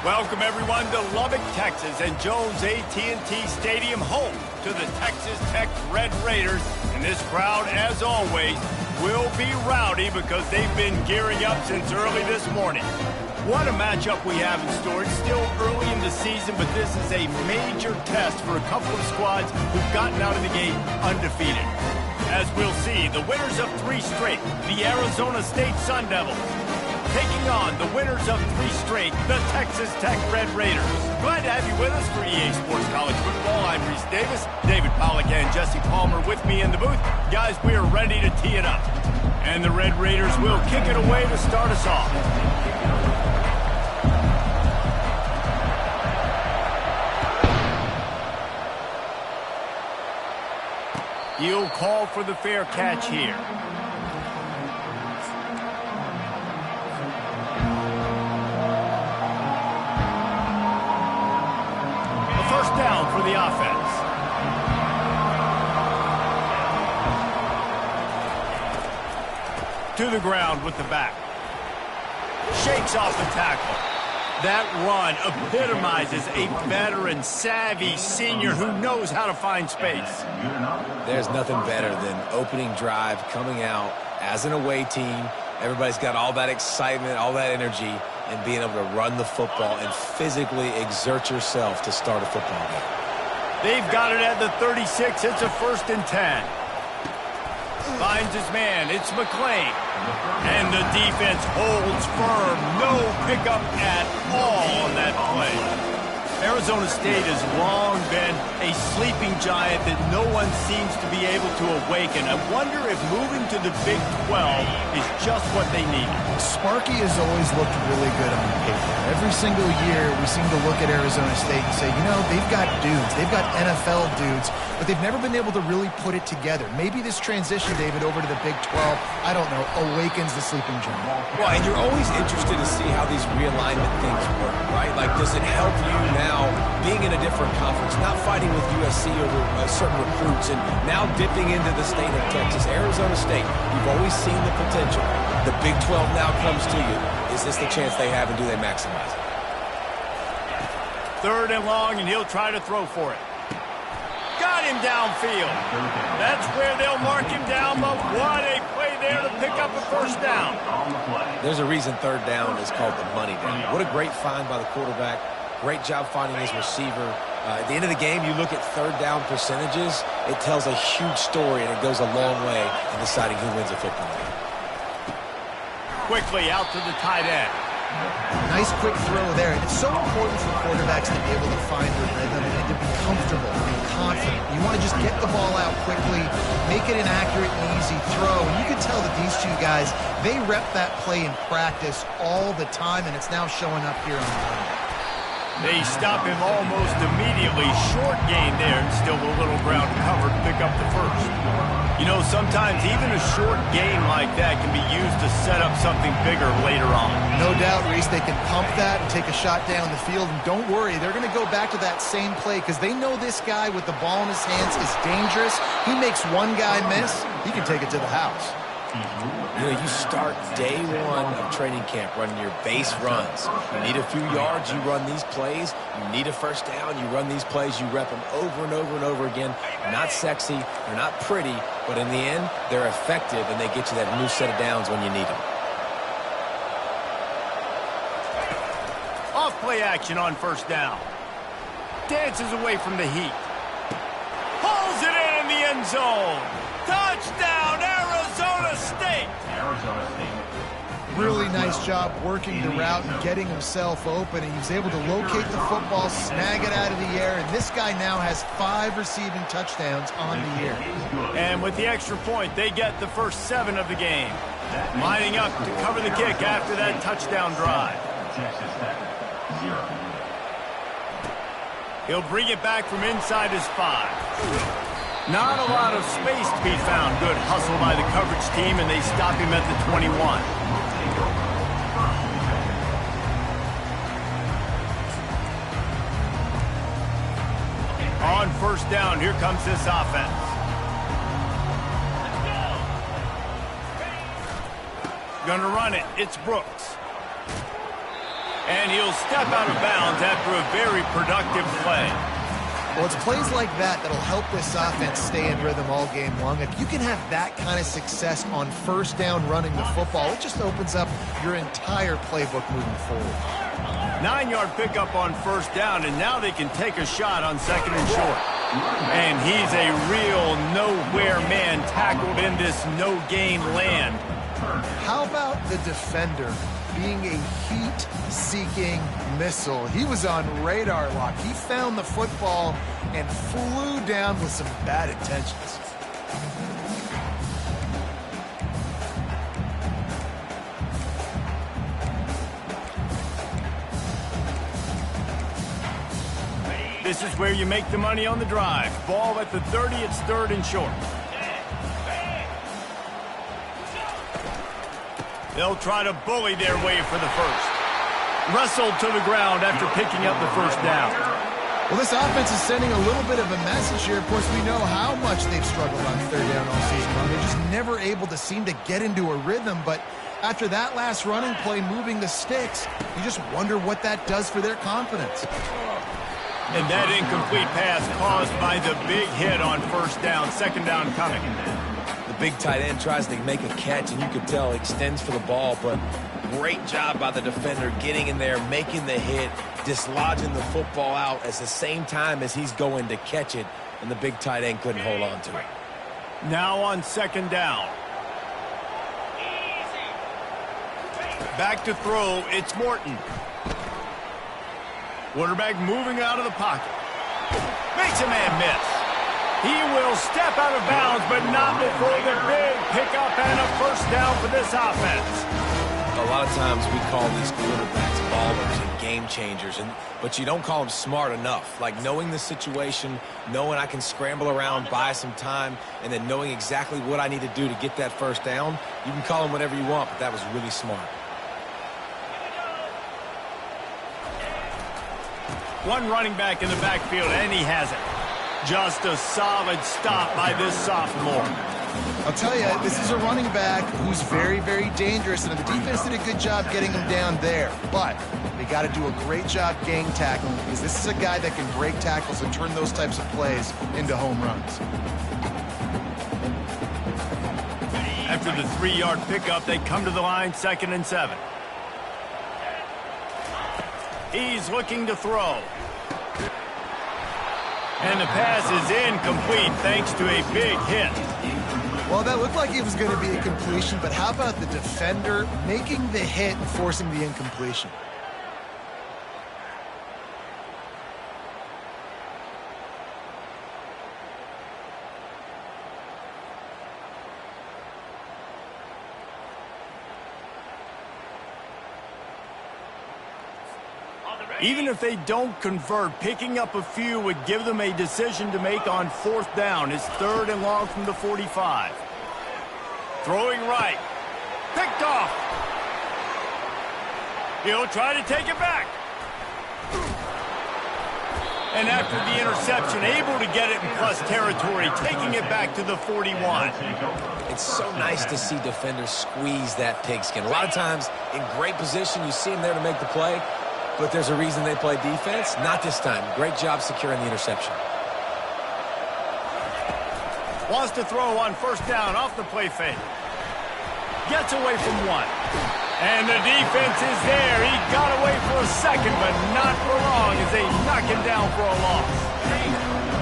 Welcome, everyone, to Lubbock, Texas, and Jones AT&T Stadium, home to the Texas Tech Red Raiders. And this crowd, as always, will be rowdy because they've been gearing up since early this morning. What a matchup we have in store. It's still early in the season, but this is a major test for a couple of squads who've gotten out of the gate undefeated. As we'll see, the winners of 3 straight, the Arizona State Sun Devils, taking on the winners of 3 straight, the Texas Tech Red Raiders. Glad to have you with us for EA Sports College Football. I'm Reese Davis, David Pollack and Jesse Palmer with me in the booth. Guys, we are ready to tee it up. And the Red Raiders will kick it away to start us off. He'll call for the fair catch here. First down for the offense. To the ground with the back. Shakes off the tackle. That run epitomizes a veteran, savvy senior who knows how to find space. There's nothing better than opening drive, coming out as an away team. Everybody's got all that excitement, all that energy, and being able to run the football and physically exert yourself to start a football game. They've got it at the 36. It's a 1st and 10. Finds his man. It's McClain. And the defense holds firm. No pickup at all on that play. Arizona State has long been a sleeping giant that no one seems to be able to awaken. I wonder if moving to the Big 12 is just what they need. Sparky has always looked really good on paper. Every single year, we seem to look at Arizona State and say, you know, they've got dudes. They've got NFL dudes, but they've never been able to really put it together. Maybe this transition, David, over to the Big 12, I don't know, awakens the sleeping giant. Well, and you're always interested to see how these realignment things work, right? Like, does it help you now being in a different conference, not fighting with USC over certain recruits, and now dipping into the state of Texas? Arizona State, you've always seen the potential. The Big 12 now comes to you. Is this the chance they have, and do they maximize it? 3rd and long, and he'll try to throw for it. Got him downfield. That's where they'll mark him down, but what a play there to pick up a 1st down. There's a reason 3rd down is called the money down. What a great find by the quarterback. Great job finding his receiver. At the end of the game, you look at 3rd down percentages. It tells a huge story, and it goes a long way in deciding who wins a football game. Quickly out to the tight end. Nice quick throw there. And it's so important for quarterbacks to be able to find their rhythm and to be comfortable and confident. You want to just get the ball out quickly, make it an accurate and easy throw. And you can tell that these two guys, they rep that play in practice all the time, and it's now showing up here on the ground. They stop him almost immediately. Short gain there, and still a little ground covered. Pick up the 1st. You know, sometimes even a short gain like that can be used to set up something bigger later on. No doubt, Reese, they can pump that and take a shot down the field. And don't worry, they're going to go back to that same play because they know this guy with the ball in his hands is dangerous. He makes one guy miss, he can take it to the house. You know, you start day 1 of training camp running your base runs. You need a few yards, you run these plays. You need a 1st down, you run these plays. You rep them over and over and over again. Not sexy, they're not pretty, but in the end, they're effective, and they get you that new set of downs when you need them. Off play action on 1st down. Dances away from the heat. Pulls it in the end zone. Touchdown, Arizona State! Really nice job working the route and getting himself open, and he was able to locate the football, snag it out of the air, and this guy now has 5 receiving touchdowns on the year. And with the extra point, they get the first 7 of the game. Lining up to cover the kick after that touchdown drive. He'll bring it back from inside his 5. Not a lot of space to be found. Good hustle by the coverage team, and they stop him at the 21. On 1st down, here comes this offense. Gonna run it. It's Brooks. And he'll step out of bounds after a very productive play. Well, it's plays like that that'll help this offense stay in rhythm all game long. If you can have that kind of success on first down running the football, it just opens up your entire playbook moving forward. 9-yard pickup on first down, and now they can take a shot on second and short. And he's a real nowhere man tackled in this no-gain land. How about the defender being a heat-seeking missile? He was on radar lock. He found the football and flew down with some bad intentions. This is where you make the money on the drive. Ball at the 30, it's third and short. They'll try to bully their way for the first. Wrestled to the ground after picking up the first down. Well, this offense is sending a little bit of a message here. Of course, we know how much they've struggled on third down all season long. They're just never able to seem to get into a rhythm. But after that last running play moving the sticks, you just wonder what that does for their confidence. And that incomplete pass caused by the big hit on first down. Second down coming. The big tight end tries to make a catch, and you could tell extends for the ball, but great job by the defender getting in there, making the hit, dislodging the football out at the same time as he's going to catch it, and the big tight end couldn't hold on to it. Now on second down. Back to throw, it's Morton. Quarterback moving out of the pocket. Makes a man miss. He will step out of bounds, but not before the big pickup and a first down for this offense. A lot of times we call these quarterbacks ballers and game changers, but you don't call them smart enough. Like knowing the situation, knowing I can scramble around, buy some time, and then knowing exactly what I need to do to get that first down. You can call them whatever you want, but that was really smart. One running back in the backfield, and he has it. Just a solid stop by this sophomore. I'll tell you, this is a running back who's very, very dangerous, and the defense did a good job getting him down there. But they got to do a great job gang tackling, because this is a guy that can break tackles and turn those types of plays into home runs. After the 3-yard pickup, they come to the line, 2nd and 7. He's looking to throw. And the pass is incomplete thanks to a big hit. Well, that looked like it was going to be a completion, but how about the defender making the hit and forcing the incompletion? Even if they don't convert, picking up a few would give them a decision to make on 4th down. It's 3rd and long from the 45. Throwing right. Picked off. He'll try to take it back. And after the interception, able to get it in plus territory, taking it back to the 41. It's so nice to see defenders squeeze that pigskin. A lot of times, in great position, you see them there to make the play. But there's a reason they play defense. Not this time. Great job securing the interception. Wants to throw on 1st down off the play fake. Gets away from one. And the defense is there. He got away for a second, but not for long as they knock him down for a loss.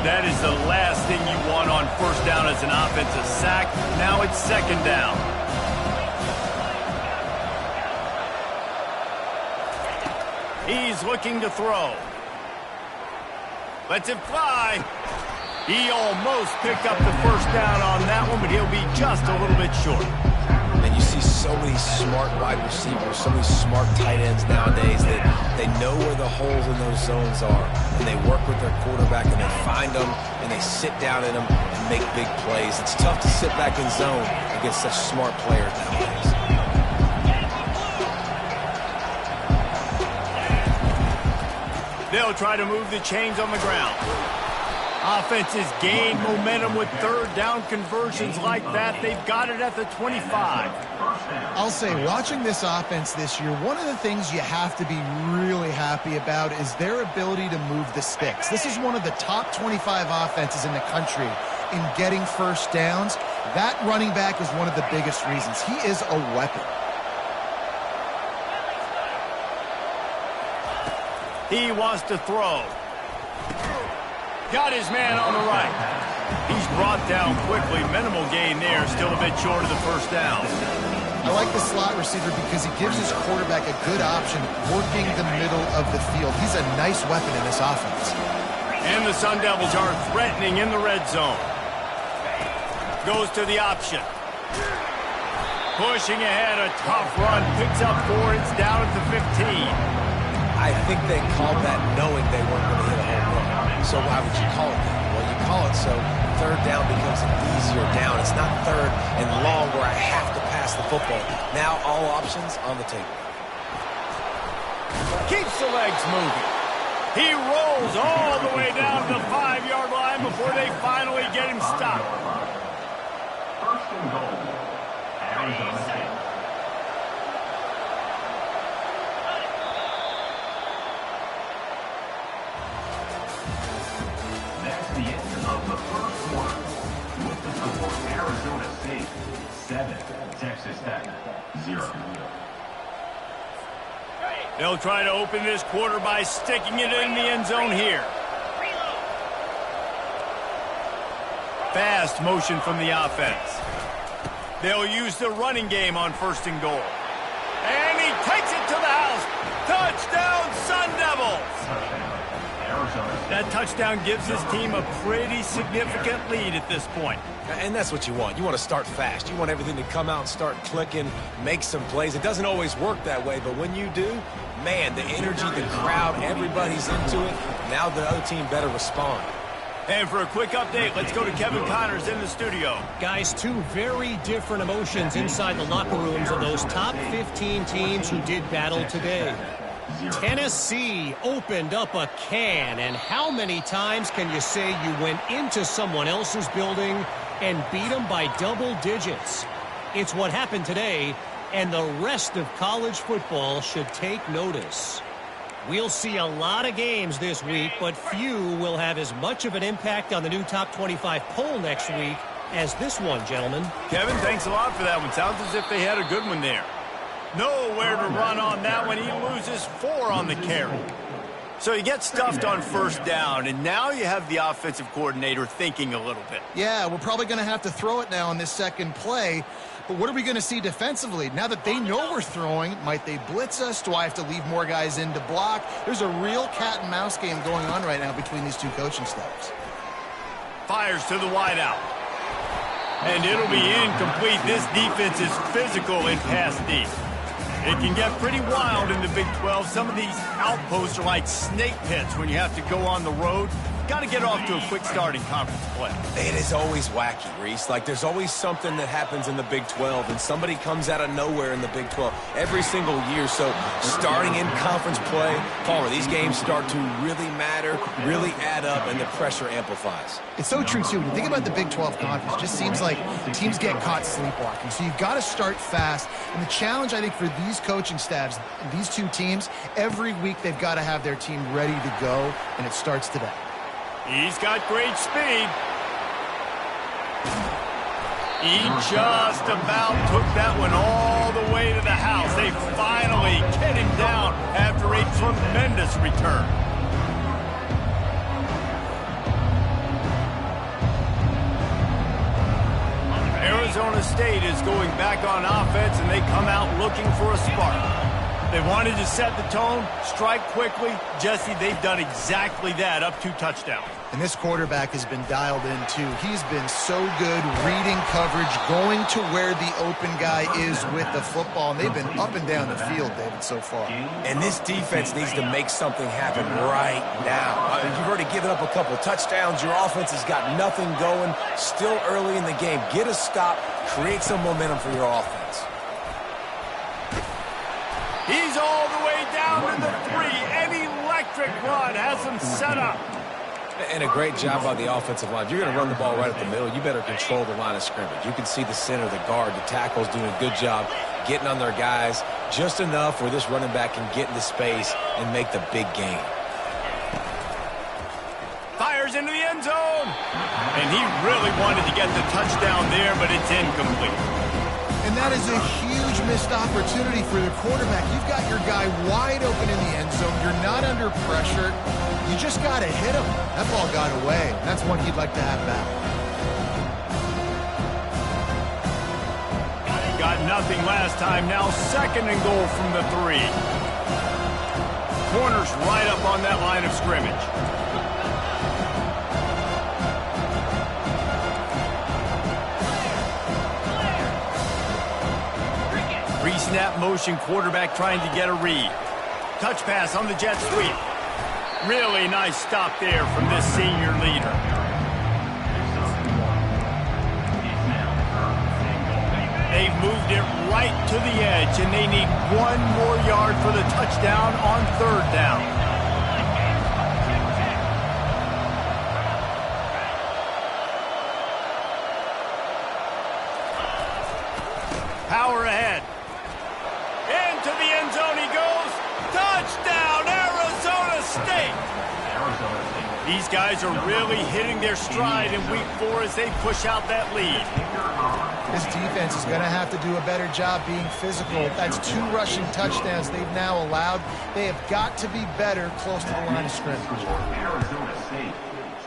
That is the last thing you want on 1st down as an offensive sack. Now it's 2nd down. He's looking to throw. Lets it fly. He almost picked up the 1st down on that one, but he'll be just a little bit short. And you see so many smart wide receivers, so many smart tight ends nowadays that they know where the holes in those zones are. And they work with their quarterback, and they find them, and they sit down in them and make big plays. It's tough to sit back in zone against such smart players nowadays. They'll try to move the chains on the ground. Offenses gain momentum with third down conversions like that. They've got it at the 25. I'll say, watching this offense this year, one of the things you have to be really happy about is their ability to move the sticks. This is one of the top 25 offenses in the country in getting first downs. That running back is one of the biggest reasons. He is a weapon. He wants to throw. Got his man on the right. He's brought down quickly. Minimal gain there. Still a bit short of the first down. I like the slot receiver because he gives his quarterback a good option working the middle of the field. He's a nice weapon in this offense. And the Sun Devils are threatening in the red zone. Goes to the option. Pushing ahead, a tough run. Picks up 4. It's down at the 15. I think they called that knowing they weren't going to hit a home run. So why would you call it that? Well, you call it so third down becomes an easier down. It's not third and long where I have to pass the football. Now all options on the table. Keeps the legs moving. He rolls all the way down to the 5-yard line before they finally get him stopped. First and goal. Arizona State. That's the end of the first quarter. With the score, Arizona State 7, Texas Tech 0. They'll try to open this quarter by sticking it in the end zone here. Fast motion from the offense. They'll use the running game on first and goal. And he takes it to the house. Touchdown, Sun Devils! That touchdown gives his team a pretty significant lead at this point. And that's what you want. You want to start fast. You want everything to come out and start clicking, make some plays. It doesn't always work that way, but when you do, man, the energy, the crowd, everybody's into it. Now the other team better respond. And for a quick update, let's go to Kevin Connors in the studio. Guys, two very different emotions inside the locker rooms of those top 15 teams who did battle today. Tennessee opened up a can, and how many times can you say you went into someone else's building and beat them by double digits? It's what happened today, and the rest of college football should take notice. We'll see a lot of games this week, but few will have as much of an impact on the new top 25 poll next week as this one, gentlemen. Kevin, thanks a lot for that one. Sounds as if they had a good one there. Nowhere to run on that one. He loses 4 on the carry. So you get stuffed on first down, and now you have the offensive coordinator thinking a little bit. Yeah, we're probably going to have to throw it now on this second play. But what are we going to see defensively? Now that they know we're throwing, might they blitz us? Do I have to leave more guys in to block? There's a real cat and mouse game going on right now between these two coaching staffs. Fires to the wideout. And it'll be incomplete. This defense is physical in pass deep. It can get pretty wild in the Big 12. Some of these outposts are like snake pits when you have to go on the road. Got to get off to a quick start in conference play. It is always wacky, Reese. Like, there's always something that happens in the Big 12, and somebody comes out of nowhere in the Big 12 every single year. So starting in conference play, Palmer, these games start to really matter, really add up, and the pressure amplifies. It's so true, too. When you think about the Big 12 conference, it just seems like teams get caught sleepwalking. So you've got to start fast. And the challenge, I think, for these coaching staffs, these two teams, every week they've got to have their team ready to go, and it starts today. He's got great speed. He just about took that one all the way to the house. They finally get him down after a tremendous return. Arizona State is going back on offense, and they come out looking for a spark. They wanted to set the tone, strike quickly. Jesse, they've done exactly that, up 2 touchdowns. And this quarterback has been dialed in, too. He's been so good reading coverage, going to where the open guy is with the football. And they've been up and down the field, David, so far. And this defense needs to make something happen right now. You've already given up a couple of touchdowns. Your offense has got nothing going. Still early in the game. Get a stop. Create some momentum for your offense. He's all the way down to the 3. An electric run has him set up. And a great job by the offensive line. If you're going to run the ball right up the middle, you better control the line of scrimmage. You can see the center, the guard, the tackles doing a good job getting on their guys just enough where this running back can get into space and make the big gain. Fires into the end zone. And he really wanted to get the touchdown there, but it's incomplete. And that is a huge missed opportunity for the quarterback. You've got your guy wide open in the end zone. You're not under pressure. You just got to hit him. That ball got away. That's one he'd like to have back. Got nothing last time. Now 2nd and goal from the 3. Corner's right up on that line of scrimmage. Pre-snap motion, quarterback trying to get a read. Touch pass on the jet sweep. Really nice stop there from this senior leader. They've moved it right to the edge, and they need 1 more yard for the touchdown on 3rd down. Power ahead. Into the end zone he goes. Touchdown, Arizona State. These guys are really hitting their stride in week 4 as they push out that lead. This defense is going to have to do a better job being physical. That's 2 rushing touchdowns they've now allowed. They have got to be better close to the line of scrimmage. Arizona State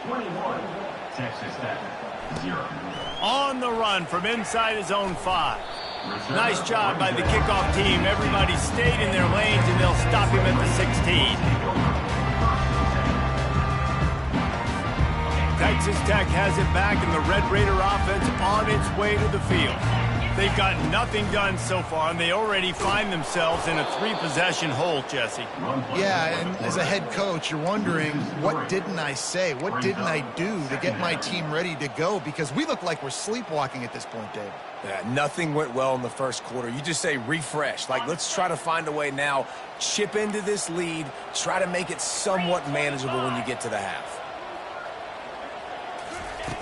21, Texas Tech 0. On the run from inside his own 5. Nice job by the kickoff team. Everybody stayed in their lanes, and they'll stop him at the 16. Texas Tech has it back, and the Red Raider offense on its way to the field. They've got nothing done so far, and they already find themselves in a 3-possession hole, Jesse. Yeah, and as a head coach, you're wondering, what didn't I say? What didn't I do to get my team ready to go? Because we look like we're sleepwalking at this point, Dave. Yeah, nothing went well in the first quarter. You just say refresh. Like, let's try to find a way now, chip into this lead, try to make it somewhat manageable when you get to the half.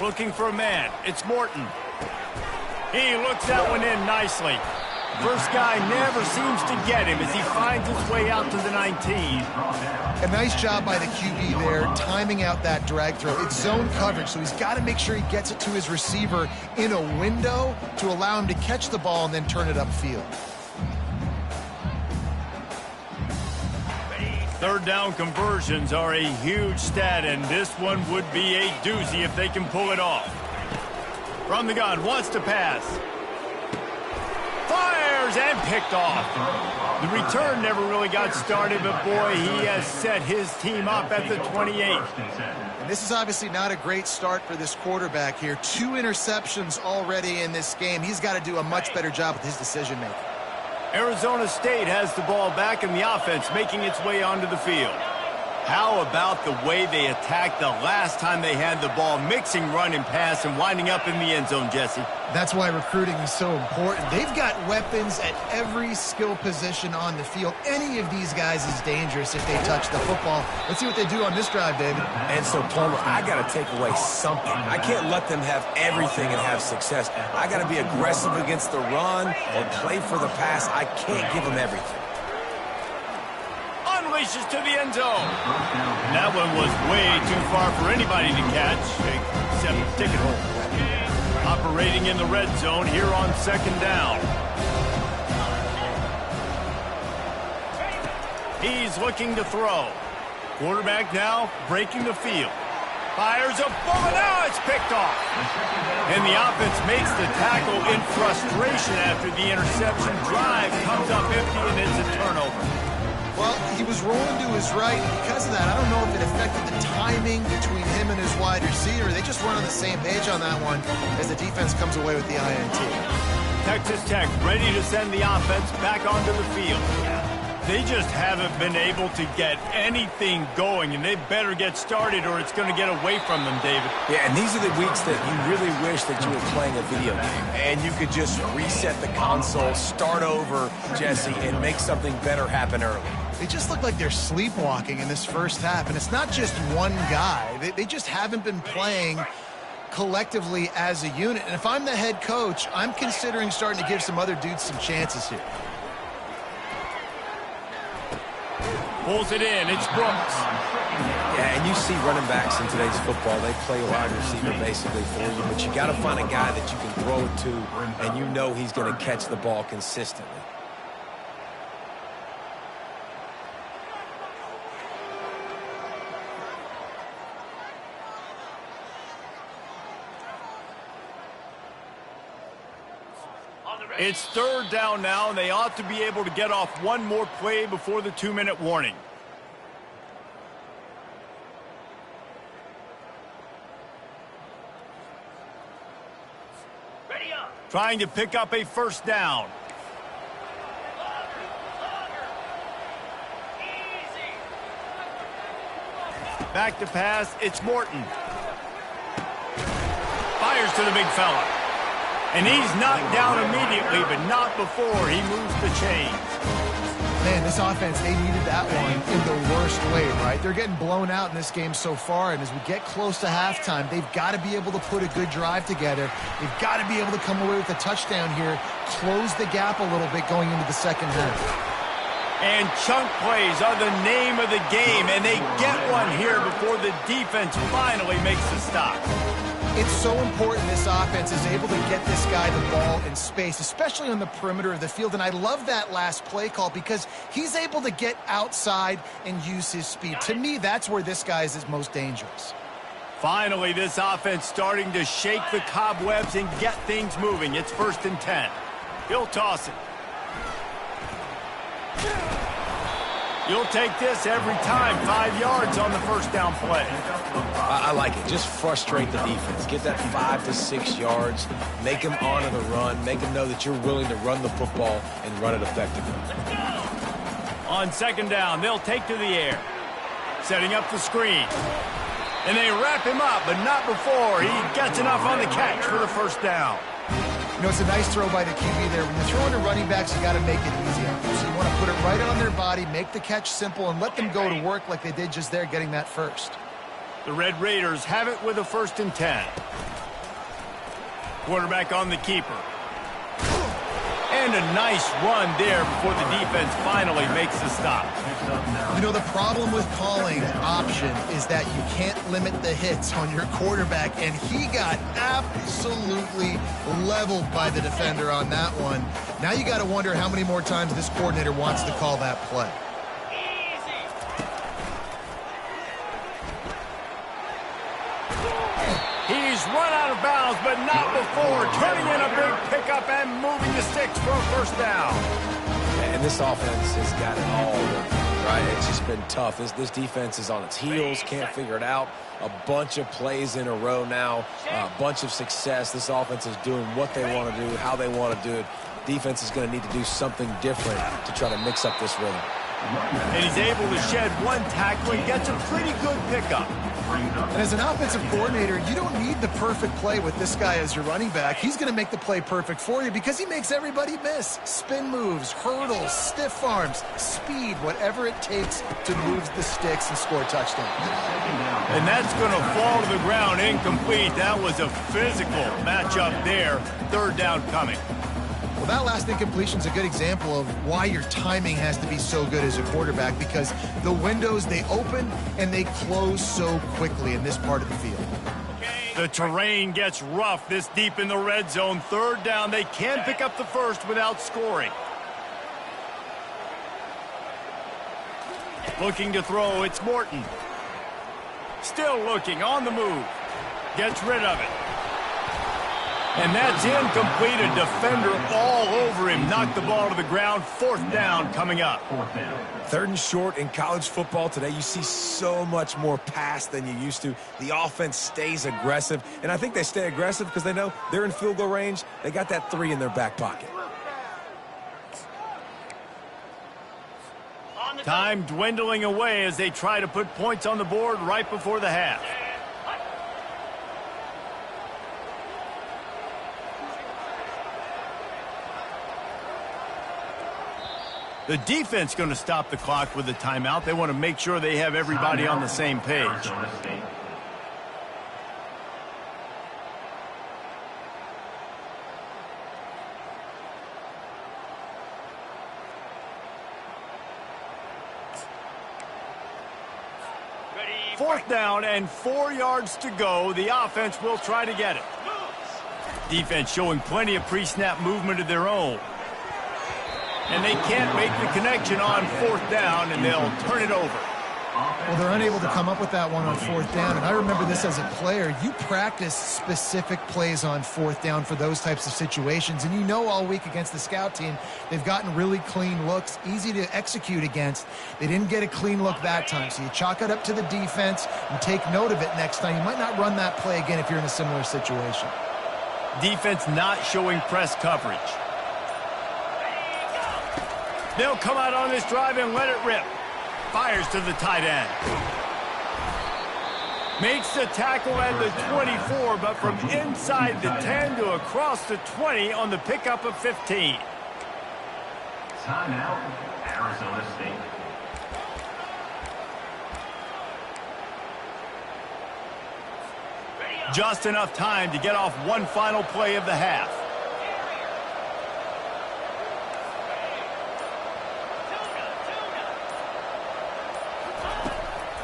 Looking for a man. It's Morton. He looks that one in nicely. First guy never seems to get him as he finds his way out to the 19. A nice job by the QB there, timing out that drag throw. It's zone coverage, so he's got to make sure he gets it to his receiver in a window to allow him to catch the ball and then turn it upfield. 3rd down conversions are a huge stat, and this one would be a doozy if they can pull it off. From the gun, wants to pass. Fires and picked off. The return never really got started, but boy, he has set his team up at the 28. And this is obviously not a great start for this quarterback here. 2 interceptions already in this game. He's got to do a much better job with his decision-making. Arizona State has the ball back in the offense, making its way onto the field. How about the way they attacked the last time they had the ball, mixing run and pass and winding up in the end zone, Jesse? That's why recruiting is so important. They've got weapons at every skill position on the field. Any of these guys is dangerous if they touch the football. Let's see what they do on this drive, David. And so, Palmer, I got to take away something. I can't let them have everything and have success. I got to be aggressive against the run or play for the pass. I can't give them everything. Unleashes to the end zone. And that one was way too far for anybody to catch, except the ticket holder. Operating in the red zone here on 2nd down. He's looking to throw. Quarterback now breaking the field. Fires a bullet. Now it's picked off. And the offense makes the tackle in frustration after the interception. Drive comes up empty, and it's a turnover. Well, he was rolling to his right, and because of that, I don't know if it affected the timing between him and his wide receiver. They just weren't on the same page on that one as the defense comes away with the INT. Texas Tech ready to send the offense back onto the field. They just haven't been able to get anything going, and they better get started or it's going to get away from them, David. Yeah, and these are the weeks that you really wish that you were playing a video game and you could just reset the console, start over, Jesse, and make something better happen early. They just look like they're sleepwalking in this first half, and it's not just one guy. They just haven't been playing collectively as a unit. And if I'm the head coach, I'm considering starting to give some other dudes some chances here. Pulls it in. It's Brooks. Yeah, and you see running backs in today's football, they play wide receiver basically for you, but you got to find a guy that you can throw it to, and you know he's going to catch the ball consistently. It's third down now, and they ought to be able to get off one more play before the 2-minute warning. Trying to pick up a first down. Back to pass, it's Morton. Fires to the big fella. And he's knocked down immediately, but not before he moves the chains. Man, this offense, they needed that one in the worst way, right? They're getting blown out in this game so far, and as we get close to halftime, they've got to be able to put a good drive together. They've got to be able to come away with a touchdown here, close the gap a little bit going into the second half. And chunk plays are the name of the game, and they get one here before the defense finally makes the stop. It's so important this offense is able to get this guy the ball in space, especially on the perimeter of the field. And I love that last play call because he's able to get outside and use his speed. To me, that's where this guy is most dangerous. Finally, this offense starting to shake the cobwebs and get things moving. It's 1st and 10. He'll toss it. You'll take this every time. 5 yards on the first down play. I like it. Just frustrate the defense. Get that 5 to 6 yards. Make them honor the run. Make them know that you're willing to run the football and run it effectively. On second down, they'll take to the air. Setting up the screen. And they wrap him up, but not before he gets enough on the catch for the first down. You know, it's a nice throw by the QB there. When you're throwing to running backs, you got to make it easy on them. So you want to put it right on their body, make the catch simple, and let them go to work like they did just there, getting that first. The Red Raiders have it with a 1st and 10. Quarterback on the keeper. And a nice run there before the defense finally makes the stop. You know, the problem with calling option is that you can't limit the hits on your quarterback, and he got absolutely leveled by the defender on that one. Now you got to wonder how many more times this coordinator wants to call that play. He's run out of bounds, but not before turning in a big pickup and moving the sticks for a first down. And this offense has got it all, right? It's just been tough. This defense is on its heels, can't figure it out. A bunch of plays in a row now, a bunch of success. This offense is doing what they want to do, how they want to do it. Defense is going to need to do something different to try to mix up this rhythm. And he's able to shed one tackle and gets a pretty good pickup. And as an offensive coordinator, you don't need the perfect play with this guy as your running back. He's going to make the play perfect for you because he makes everybody miss. Spin moves, hurdles, stiff arms, speed, whatever it takes to move the sticks and score touchdowns. And that's going to fall to the ground incomplete. That was a physical matchup there. Third down coming. Well, that last incompletion is a good example of why your timing has to be so good as a quarterback, because the windows, they open and they close so quickly in this part of the field. The terrain gets rough this deep in the red zone. Third down, they can pick up the first without scoring. Looking to throw, it's Morton. Still looking, on the move. Gets rid of it. And that's incomplete. A defender all over him. Knocked the ball to the ground. Fourth down coming up. Third and short in college football today. You see so much more pass than you used to. The offense stays aggressive. And I think they stay aggressive because they know they're in field goal range. They got that 3 in their back pocket. Time dwindling away as they try to put points on the board right before the half. The defense going to stop the clock with a timeout. They want to make sure they have everybody on the same page. Fourth down and 4 yards to go. The offense will try to get it. Defense showing plenty of pre-snap movement of their own. And they can't make the connection on fourth down, and they'll turn it over. Well, they're unable to come up with that one on fourth down, and I remember this as a player. You practice specific plays on fourth down for those types of situations, and you know all week against the scout team, they've gotten really clean looks, easy to execute against. They didn't get a clean look that time, so you chalk it up to the defense and take note of it next time. You might not run that play again if you're in a similar situation. Defense not showing press coverage. They'll come out on this drive and let it rip. Fires to the tight end. Makes the tackle at the 24, but from inside the 10 to across the 20 on the pickup of 15. Timeout, Arizona State. Just enough time to get off one final play of the half.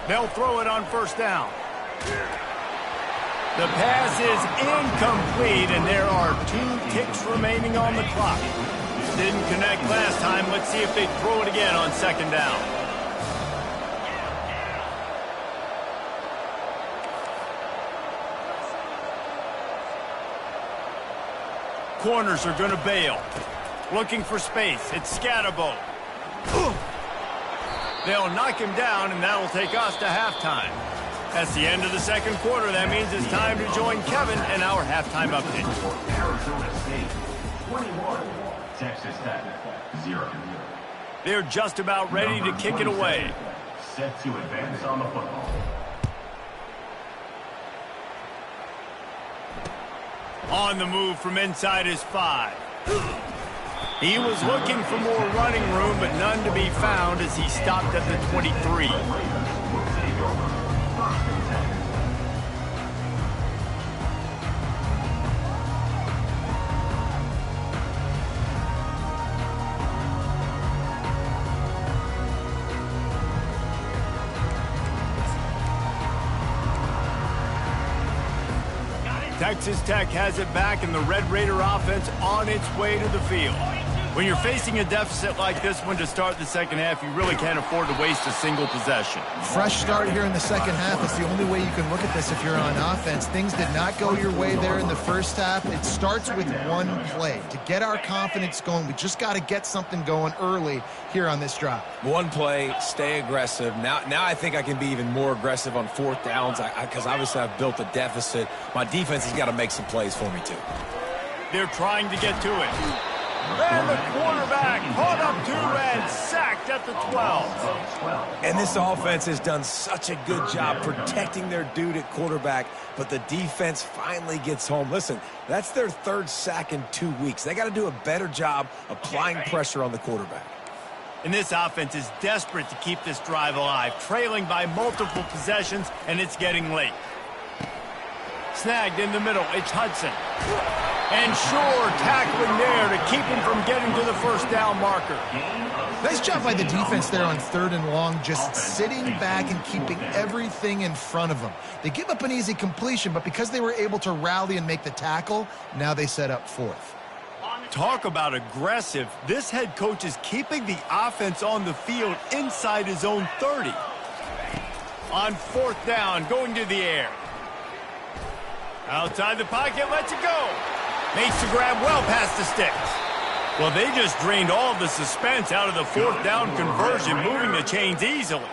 They'll throw it on first down. The pass is incomplete, and there are 2 ticks remaining on the clock. Didn't connect last time. Let's see if they throw it again on second down. Corners are going to bail. Looking for space. It's Scatterbo. They'll knock him down, and that'll take us to halftime. That's the end of the second quarter. That means it's time to join Kevin in our halftime update. Arizona State, 21. Texas Tech, 0. They're just about ready to kick it away. Set to advance on the football. On the move from inside his 5. He was looking for more running room, but none to be found as he stopped at the 23. Texas Tech has it back, and the Red Raider offense on its way to the field. When you're facing a deficit like this one to start the second half, you really can't afford to waste a single possession. Fresh start here in the second half is the only way you can look at this if you're on offense. Things did not go your way there in the first half. It starts with one play. To get our confidence going, we just got to get something going early here on this drive. One play, stay aggressive. Now I think I can be even more aggressive on fourth downs because obviously I've built a deficit. My defense has got to make some plays for me, too. They're trying to get to it. And the quarterback caught up to and sacked at the 12. And this offense has done such a good job protecting their dude at quarterback, but the defense finally gets home. Listen, that's their 3rd sack in 2 weeks. They got to do a better job applying pressure on the quarterback. And this offense is desperate to keep this drive alive, trailing by multiple possessions, and it's getting late. Snagged in the middle, it's Hudson. And Shore tackling there to keep him from getting to the first down marker. Nice job by the defense there on 3rd and long, just sitting back and keeping everything in front of them. They give up an easy completion, but because they were able to rally and make the tackle, now they set up 4th. Talk about aggressive. This head coach is keeping the offense on the field inside his own 30. On 4th down, going to the air. Outside the pocket, lets it go. Makes the grab well past the sticks. Well, they just drained all of the suspense out of the 4th down conversion, moving the chains easily.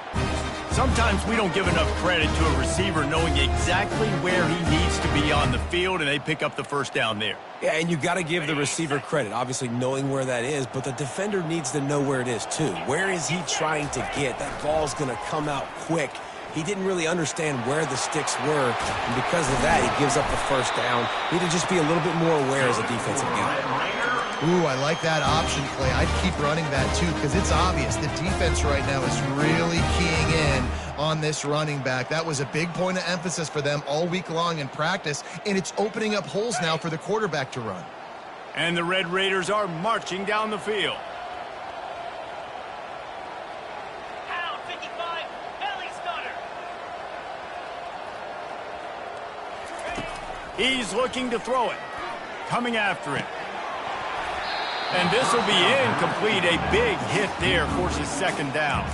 Sometimes we don't give enough credit to a receiver knowing exactly where he needs to be on the field, and they pick up the first down there. Yeah, and you got to give the receiver credit, obviously knowing where that is, but the defender needs to know where it is too. Where is he trying to get? That ball's going to come out quick. He didn't really understand where the sticks were, and because of that, he gives up the first down. Need to just be a little bit more aware as a defensive guy. Ooh, I like that option play. I'd keep running that too because it's obvious the defense right now is really keying in on this running back. That was a big point of emphasis for them all week long in practice, and it's opening up holes now for the quarterback to run. And the Red Raiders are marching down the field. Pound 55, belly stunner. He's looking to throw it. Coming after it. And this will be incomplete. A big hit there forces second down.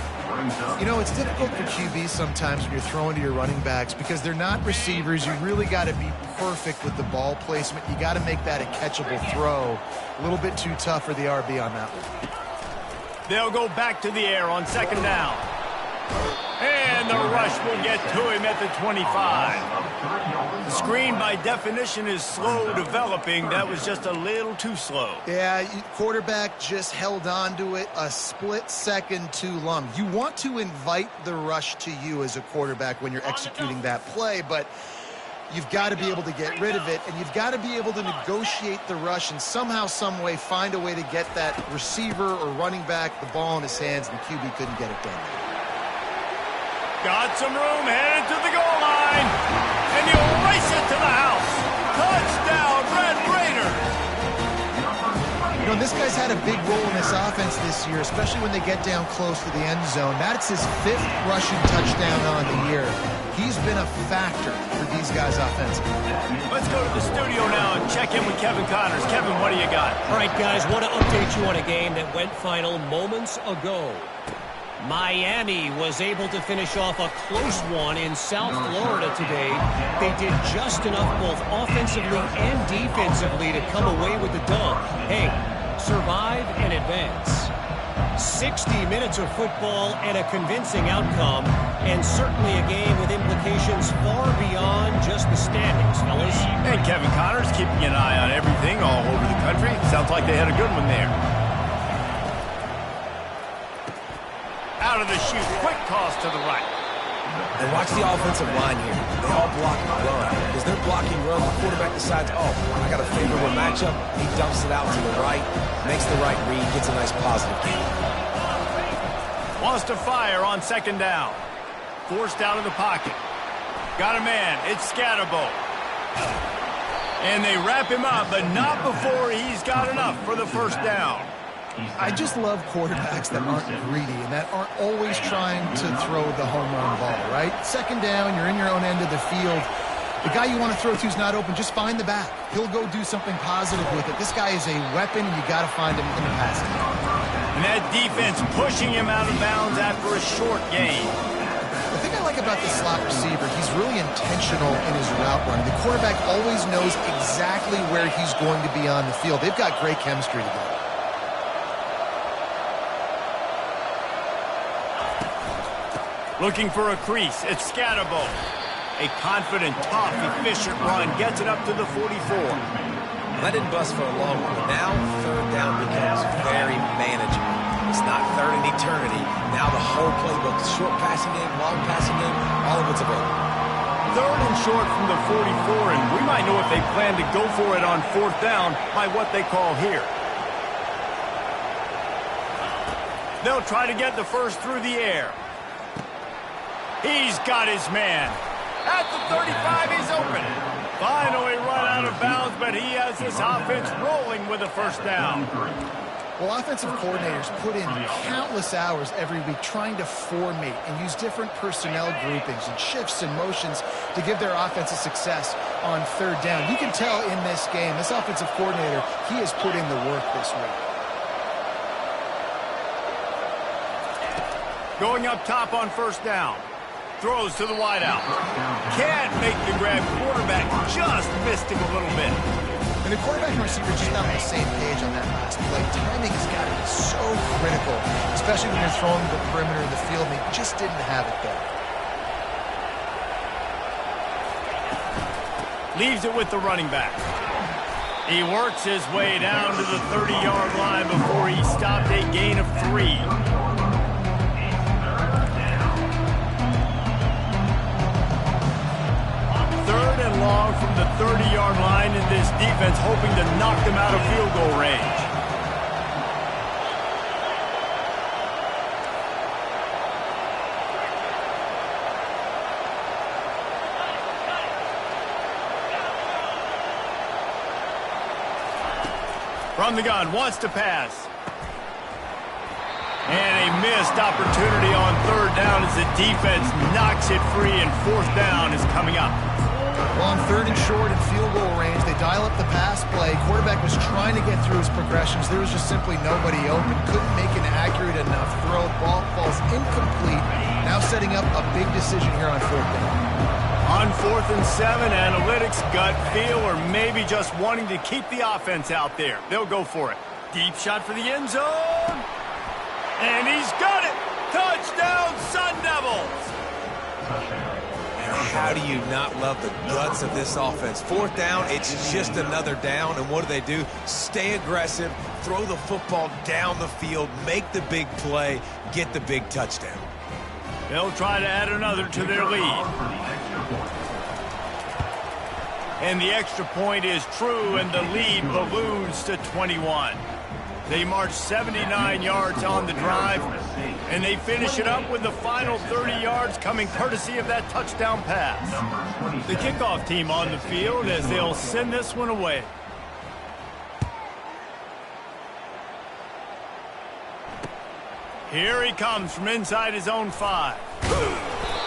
You know, it's difficult for QBs sometimes when you're throwing to your running backs because they're not receivers. You really got to be perfect with the ball placement. You got to make that a catchable throw. A little bit too tough for the RB on that one. They'll go back to the air on second down. And the rush will get to him at the 25. The screen, by definition, is slow developing. That was just a little too slow. Yeah, quarterback just held on to it a split second too long. You want to invite the rush to you as a quarterback when you're executing that play, but you've got to be able to get rid of it, and you've got to be able to negotiate the rush and somehow, some way find a way to get that receiver or running back the ball in his hands, and the QB couldn't get it done. Got some room, headed to the goal line, and he'll race it to the house. Touchdown, Red Raiders! You know, this guy's had a big role in this offense this year, especially when they get down close to the end zone. That's his 5th rushing touchdown on the year. He's been a factor for these guys offensively. Let's go to the studio now and check in with Kevin Connors. Kevin, what do you got? All right, guys, want to update you on a game that went final moments ago. Miami was able to finish off a close one in South Florida today. They did just enough both offensively and defensively to come away with the dub. Hey, survive and advance. 60 minutes of football and a convincing outcome, and certainly a game with implications far beyond just the standings, fellas. And Kevin Connors keeping an eye on everything all over the country. Sounds like they had a good one there. Out of the chute, quick toss to the right. And watch the offensive line here. They all block and run. Because they're blocking run, the quarterback decides, oh, I got a favorable matchup. He dumps it out to the right, makes the right read, gets a nice positive gain. Wants to fire on second down. Forced out of the pocket. Got a man. It's Scatterbo. And they wrap him up, but not before he's got enough for the first down. I just love quarterbacks that aren't greedy and that aren't always trying to throw the home run ball, right? Second down, you're in your own end of the field. The guy you want to throw to is not open. Just find the back. He'll go do something positive with it. This guy is a weapon, and you got to find him in the passing game. And that defense pushing him out of bounds after a short gain. The thing I like about this slot receiver, he's really intentional in his route running. The quarterback always knows exactly where he's going to be on the field. They've got great chemistry together. Looking for a crease. It's Scatterbo. A confident, tough, efficient run gets it up to the 44. That didn't bust for a long one. Now, third down becomes very manageable. It's not third in eternity. Now the whole playbook, short passing game, long passing game, all of it's available. Third and short from the 44, and we might know if they plan to go for it on fourth down by what they call here. They'll try to get the first through the air. He's got his man. At the 35, he's open. Finally run out of bounds, but he has this offense rolling with a first down. Well, offensive coordinators put in countless hours every week trying to formate and use different personnel groupings and shifts and motions to give their offense a success on third down. You can tell in this game, this offensive coordinator, he has put in the work this week. Going up top on first down. Throws to the wideout. Can't make the grab. Quarterback just missed him a little bit. And the quarterback and receiver just not on the same page on that last play. Timing has got to be so critical, especially when you're throwing the perimeter of the field, and they just didn't have it there. Leaves it with the running back. He works his way down to the 30-yard line before he stopped a gain of 3. Third and long from the 30-yard line, in this defense hoping to knock them out of field goal range. From the gun, wants to pass. And a missed opportunity on third down as the defense knocks it free, and fourth down is coming up. Well, on third and short and field goal range, they dial up the pass play. Quarterback was trying to get through his progressions. There was just simply nobody open. Couldn't make an accurate enough throw. Ball falls incomplete. Now setting up a big decision here on fourth down. On 4th and 7, analytics, gut feel, or maybe just wanting to keep the offense out there. They'll go for it. Deep shot for the end zone. And he's got it. Touchdown, Sun Devils. How do you not love the guts of this offense? Fourth down, it's just another down, and what do? Stay aggressive, throw the football down the field, make the big play, get the big touchdown. They'll try to add another to their lead. And the extra point is true, and the lead balloons to 21. They march 79 yards on the drive, and they finish it up with the final 30 yards coming courtesy of that touchdown pass. The kickoff team on the field as they'll send this one away. Here he comes from inside his own 5.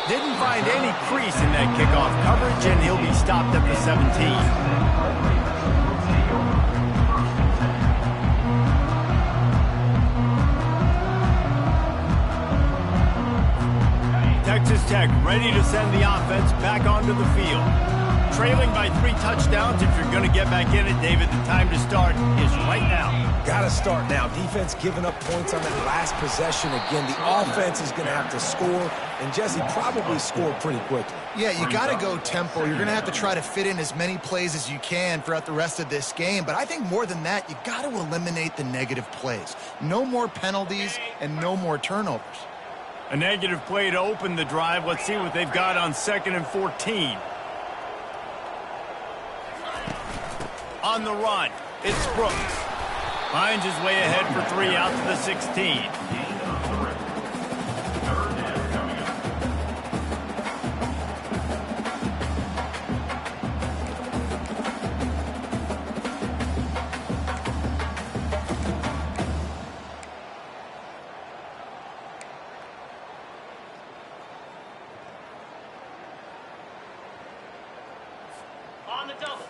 Didn't find any crease in that kickoff coverage, and he'll be stopped at the 17. Texas Tech ready to send the offense back onto the field. Trailing by 3 touchdowns. If you're going to get back in it, David, the time to start is right now. Got to start now. Defense giving up points on that last possession. Again, the offense is going to have to score, and Jesse probably scored pretty quickly. Yeah, you got to go tempo. You're going to have to try to fit in as many plays as you can throughout the rest of this game. But I think more than that, you got to eliminate the negative plays. No more penalties and no more turnovers. A negative play to open the drive. Let's see what they've got on 2nd and 14. On the run, it's Brooks. Finds his way ahead for 3 out to the 16. On the double.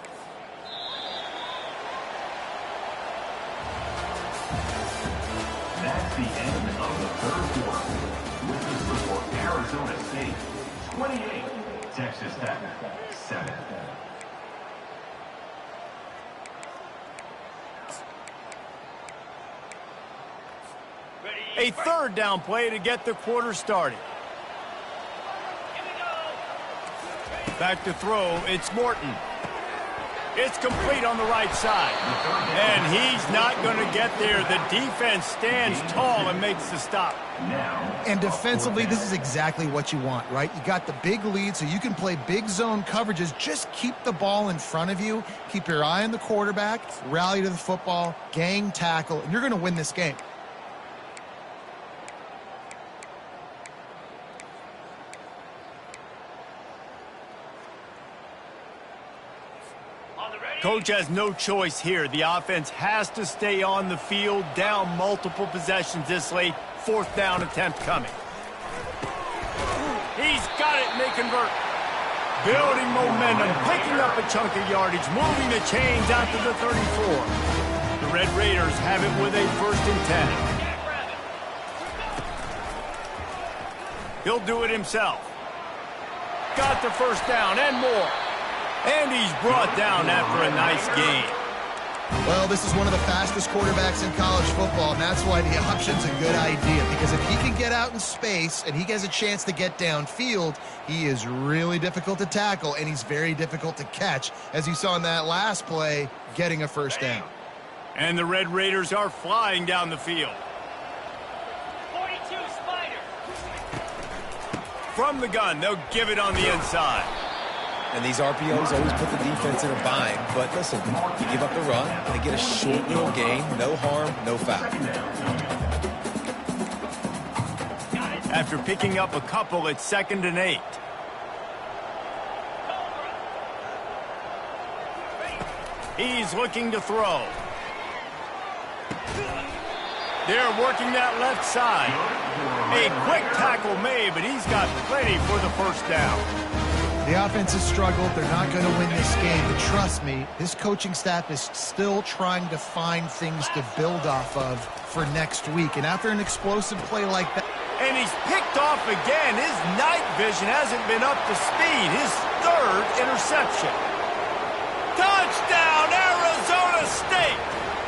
That's the end of the third quarter. With the score, Arizona State 28, Texas Tech 7. A third down play to get the quarter started. Here we go. Back to throw, it's Morton. It's complete on the right side. And he's not going to get there. The defense stands tall and makes the stop. And defensively, this is exactly what you want, right? You got the big lead, so you can play big zone coverages. Just keep the ball in front of you. Keep your eye on the quarterback. Rally to the football. Gang tackle. And you're going to win this game. Coach has no choice here. The offense has to stay on the field, down multiple possessions this late. 4th down attempt coming. He's got it, and they convert. Building momentum, picking up a chunk of yardage, moving the chains out to the 34. The Red Raiders have it with a 1st and 10. He'll do it himself. Got the 1st down and more. And he's brought down after a nice gain. Well, this is one of the fastest quarterbacks in college football, and that's why the option's a good idea. Because if he can get out in space and he has a chance to get downfield, he is really difficult to tackle, and he's very difficult to catch, as you saw in that last play, getting a 1st down. And the Red Raiders are flying down the field. 42 Spider. From the gun, they'll give it on the inside. And these RPOs always put the defense in a bind. But listen, you give up the run, they get a short little gain, no harm, no foul. After picking up a couple, it's 2nd and 8. He's looking to throw. They're working that left side. A quick tackle made, but he's got plenty for the first down. The offense has struggled. They're not going to win this game. But trust me, this coaching staff is still trying to find things to build off of for next week. And after an explosive play like that... And he's picked off again. His night vision hasn't been up to speed. His third interception. Touchdown, Arizona State!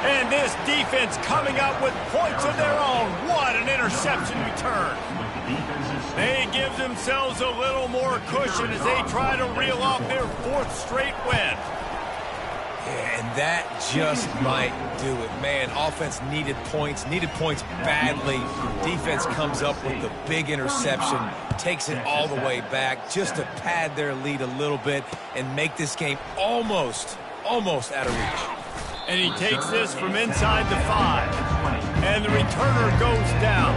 And this defense coming up with points of their own. What an interception return. They give themselves a little more cushion as they try to reel off their fourth straight win. Yeah, and that just might do it. Man, offense needed points badly. Defense comes up with the big interception, takes it all the way back just to pad their lead a little bit and make this game almost out of reach. And he takes this from inside the 5. And the returner goes down.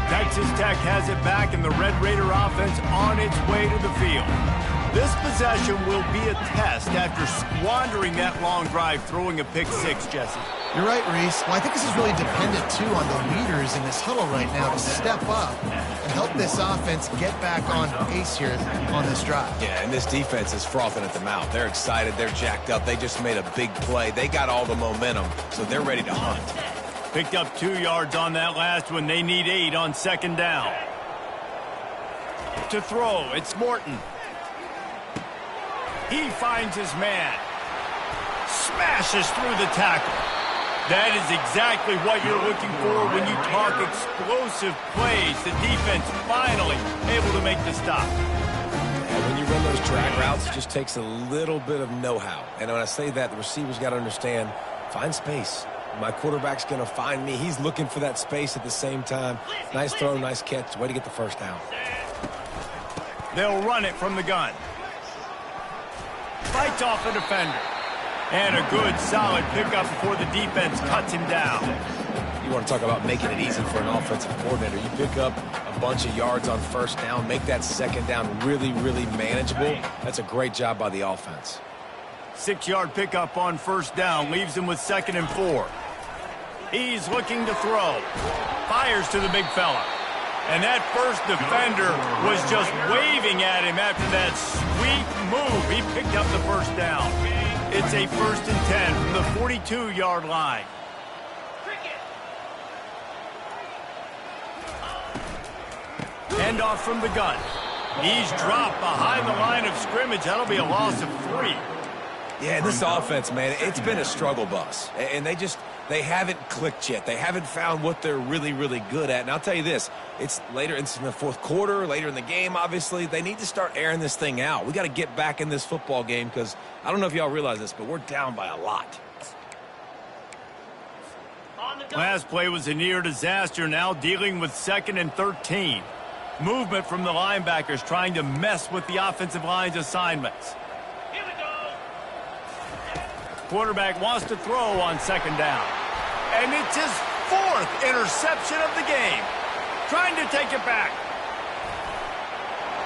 Texas Tech has it back, and the Red Raider offense on its way to the field. This possession will be a test after squandering that long drive, throwing a pick-6, Jesse. You're right, Reese. Well, I think this is really dependent, too, on the leaders in this huddle right now to step up and help this offense get back on pace here on this drive. Yeah, and this defense is frothing at the mouth. They're excited. They're jacked up. They just made a big play. They got all the momentum, so they're ready to hunt. Picked up 2 yards on that last one. They need 8 on second down. To throw, it's Morton. He finds his man. Smashes through the tackle. That is exactly what you're looking for when you talk explosive plays. The defense finally able to make the stop. And when you run those drag routes, it just takes a little bit of know-how. And when I say that, the receivers got to understand, find space. My quarterback's going to find me. He's looking for that space at the same time. Nice throw, nice catch. Way to get the first down. They'll run it from the gun. Fights off a defender. And a good, solid pickup before the defense cuts him down. You want to talk about making it easy for an offensive coordinator. You pick up a bunch of yards on first down, make that second down really, really manageable. That's a great job by the offense. 6-yard pickup on first down leaves him with 2nd and 4. He's looking to throw. Fires to the big fella. And that first defender was just waving at him after that sweet move. He picked up the first down. It's a 1st and 10 from the 42-yard line. Hand off from the gun. He's dropped behind the line of scrimmage. That'll be a loss of 3. Yeah, this offense, man, it's been a struggle bus. And they haven't clicked yet. They haven't found what they're really, really good at. And I'll tell you this, it's later, it's in the fourth quarter, later in the game, obviously. They need to start airing this thing out. We got to get back in this football game because I don't know if y'all realize this, but we're down by a lot. Last play was a near disaster, now dealing with 2nd and 13. Movement from the linebackers trying to mess with the offensive line's assignments. Quarterback wants to throw on 2nd down. And it's his 4th interception of the game. Trying to take it back.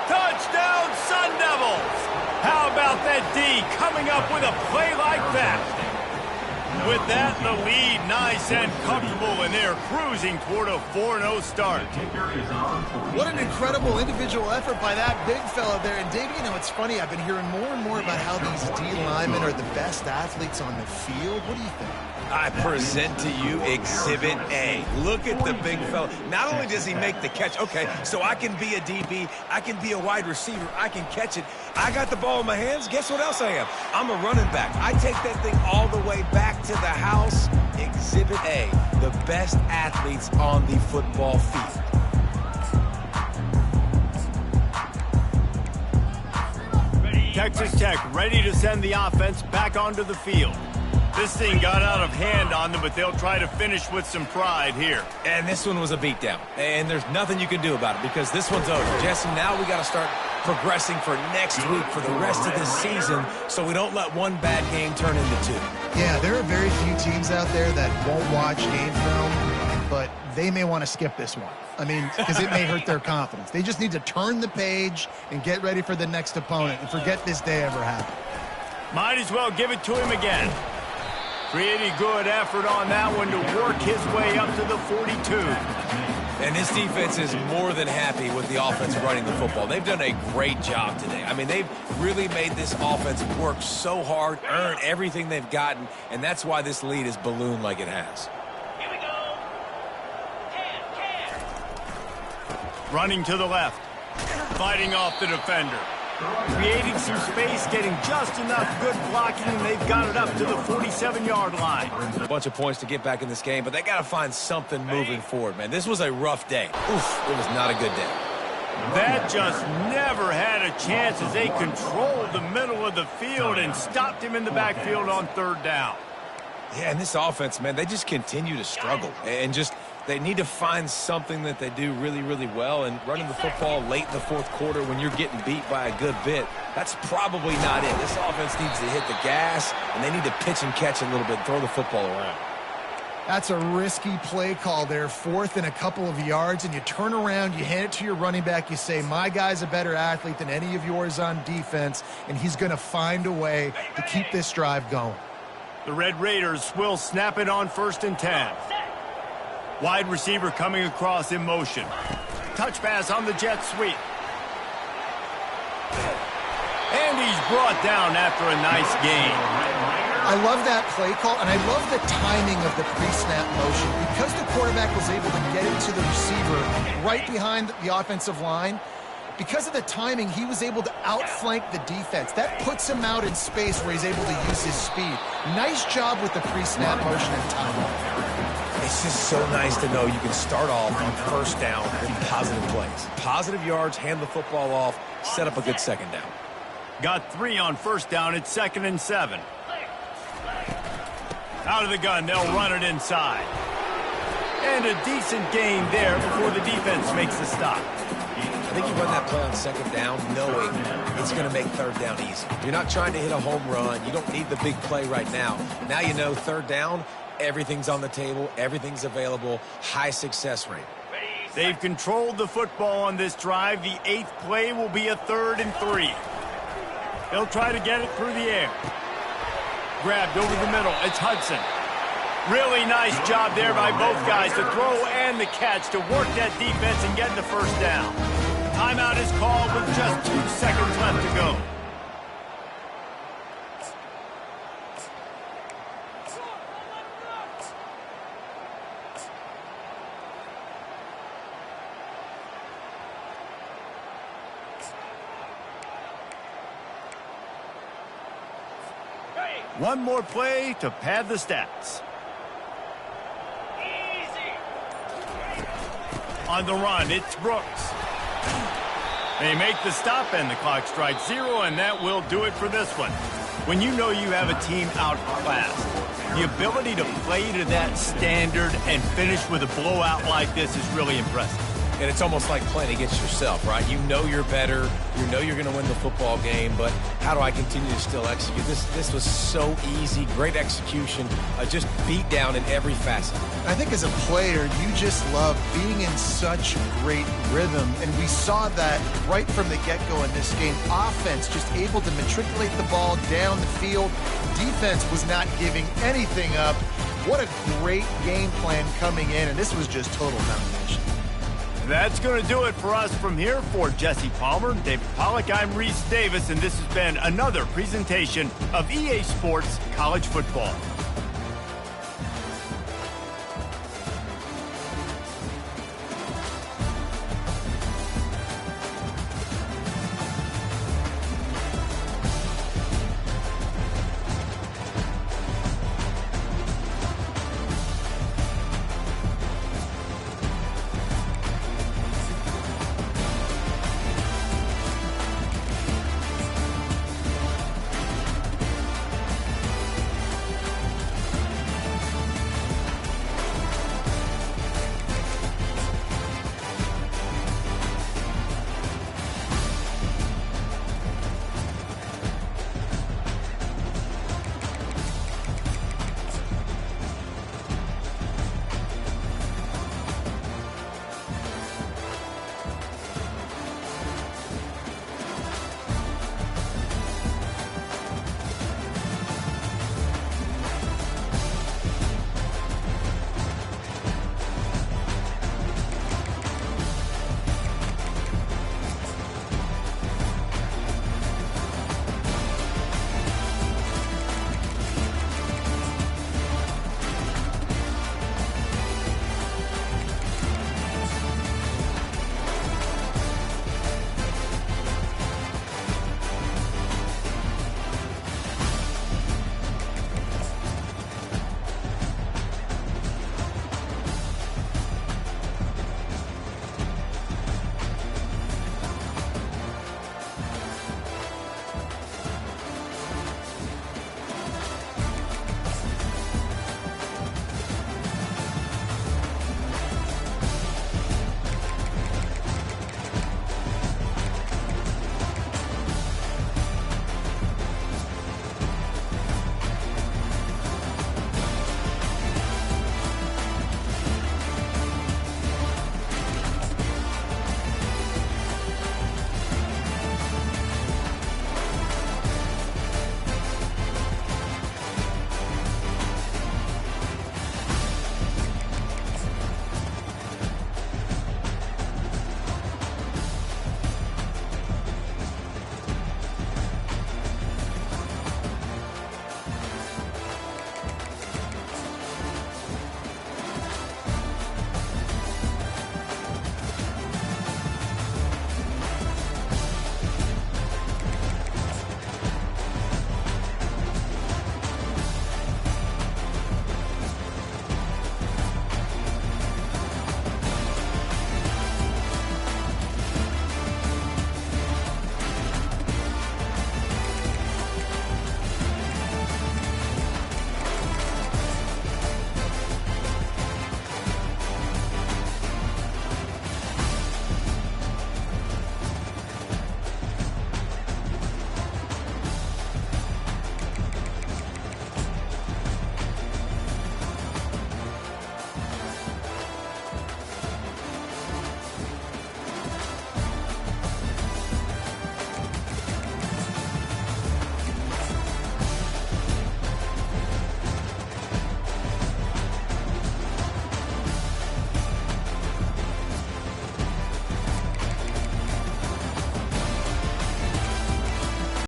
Touchdown, Sun Devils! How about that D coming up with a play like that? With that, the lead nice and comfortable, and they're cruising toward a 4-0 start. What an incredible individual effort by that big fella there. And, Dave, you know, it's funny. I've been hearing more and more about how these D linemen are the best athletes on the field. What do you think? I present to you Exhibit A. Look at the big fella. Not only does he make the catch, okay, so I can be a DB, I can be a wide receiver, I can catch it. I got the ball in my hands. Guess what else I am? I'm a running back. I take that thing all the way back to the house. Exhibit A, the best athletes on the football field. Texas Tech ready to send the offense back onto the field. This thing got out of hand on them, but they'll try to finish with some pride here. And this one was a beatdown. And there's nothing you can do about it because this one's over. Jesse, now we got to start progressing for next week for the rest of this season so we don't let one bad game turn into 2. Yeah, there are very few teams out there that won't watch game film but they may want to skip this one. I mean, because it may hurt their confidence. They just need to turn the page and get ready for the next opponent and forget this day ever happened. Might as well give it to him again. Pretty good effort on that one to work his way up to the 42. And this defense is more than happy with the offense running the football. They've done a great job today. I mean, they've really made this offense work so hard, earn everything they've gotten, and that's why this lead is ballooned like it has. Here we go. 10. Running to the left. Fighting off the defender. Creating some space, getting just enough good blocking, and they've got it up to the 47-yard line. A bunch of points to get back in this game, but they got to find something moving forward, man. This was a rough day. Oof, it was not a good day. That just never had a chance as they controlled the middle of the field and stopped him in the backfield on third down. Yeah, and this offense, man, they just continue to struggle. And just they need to find something that they do really, really well. And running the football late in the fourth quarter when you're getting beat by a good bit, that's probably not it. This offense needs to hit the gas, and they need to pitch and catch a little bit, throw the football around. That's a risky play call there, 4th and a couple of yards, and you turn around, you hand it to your running back, you say, my guy's a better athlete than any of yours on defense, and he's going to find a way to keep this drive going. The Red Raiders will snap it on 1st and 10. Wide receiver coming across in motion. Touch pass on the jet sweep. And he's brought down after a nice gain. I love that play call, and I love the timing of the pre-snap motion. Because the quarterback was able to get it to the receiver right behind the offensive line, because of the timing, he was able to outflank the defense. That puts him out in space where he's able to use his speed. Nice job with the pre-snap motion and timing. It's just so nice to know you can start off on 1st down with positive plays. Positive yards, hand the football off, set up a good 2nd down. Got 3 on 1st down. It's 2nd and 7. Out of the gun, they'll run it inside. And a decent gain there before the defense makes the stop. I think you run that play on 2nd down knowing it's going to make 3rd down easy. You're not trying to hit a home run. You don't need the big play right now. Now you know 3rd down, everything's on the table, everything's available, high success rate. They've controlled the football on this drive. The 8th play will be a 3rd and 3. They'll try to get it through the air. Grabbed over the middle. It's Hudson. Really nice job there by both guys to throw and the catch to work that defense and get the 1st down. Timeout is called with just 2 seconds left to go. One more play to pad the stats. Easy. On the run, it's Brooks. They make the stop, and the clock strikes 0, and that will do it for this one. When you know you have a team outclassed, the ability to play to that standard and finish with a blowout like this is really impressive. And it's almost like playing against yourself, right? You know you're better. You know you're going to win the football game, but how do I continue to still execute? This was so easy. Great execution. Just beat down in every facet. I think as a player, you just love being in such great rhythm, and we saw that right from the get-go in this game. Offense just able to matriculate the ball down the field. Defense was not giving anything up. What a great game plan coming in, and this was just total domination. That's going to do it for us from here. For Jesse Palmer, David Pollack, I'm Reese Davis, and this has been another presentation of EA Sports College Football.